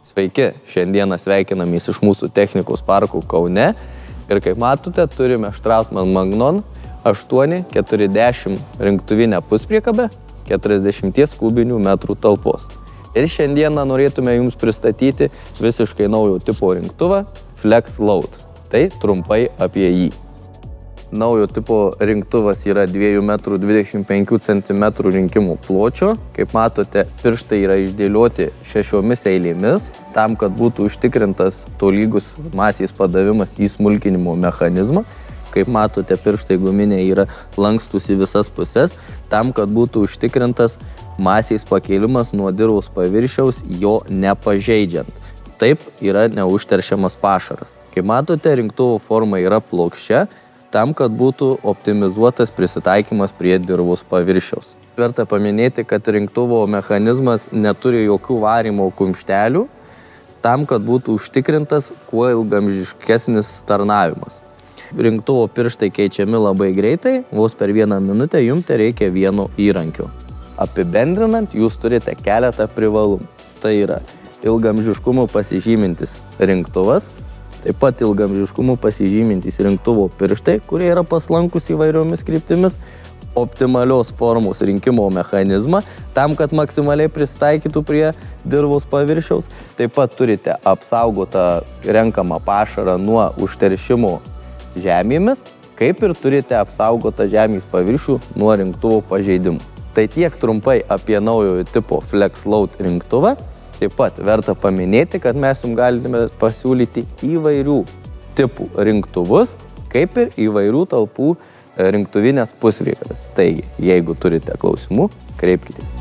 Sveiki, šiandieną sveikinamės iš mūsų technikos parkų Kaune ir kaip matote, turime Strautmann Magnon 840 rinktuvinę puspriekabę 40 kubinių metrų talpos. Ir šiandieną norėtume jums pristatyti visiškai naujo tipo rinktuvą Flex Load. Tai trumpai apie jį. Naujo tipo rinktuvas yra 2,25 cm rinkimų pločio. Kaip matote, pirštai yra išdėlioti 6 eilėmis, tam, kad būtų užtikrintas tolygus masės padavimas į smulkinimo mechanizmą. Kaip matote, pirštai guminiai yra lankstus į visas puses, tam, kad būtų užtikrintas masės pakėlimas nuo dirvos paviršiaus, jo nepažeidžiant. Taip yra neužteršiamas pašaras. Kaip matote, rinktuvo forma yra plokščia, tam, kad būtų optimizuotas prisitaikymas prie dirvos paviršiaus. Verta paminėti, kad rinktuvo mechanizmas neturi jokių varymo kumštelių, tam, kad būtų užtikrintas kuo ilgaamžiškesnis tarnavimas. Rinktuvo pirštai keičiami labai greitai, vos per 1 minutę jums reikia vieno įrankio. Apibendrinant, jūs turite keletą privalumų. Tai yra ilgaamžiškumu pasižymintis rinktuvas, taip pat ilgaamžiškumu pasižymintys rinktuvo pirštai, kurie yra paslankus įvairiomis kryptimis, optimalios formos rinkimo mechanizmą, tam, kad maksimaliai prisitaikytų prie dirvos paviršiaus. Taip pat turite apsaugotą renkamą pašarą nuo užteršimo žemėmis, kaip ir turite apsaugotą žemės paviršių nuo rinktuvo pažeidimų. Tai tiek trumpai apie naujojo tipo Flex Load rinktuvą. Taip pat verta paminėti, kad mes jums galime pasiūlyti įvairių tipų rinktuvus, kaip ir įvairių talpų rinktuvinės puspriekabės. Taigi, jeigu turite klausimų, kreipkitės.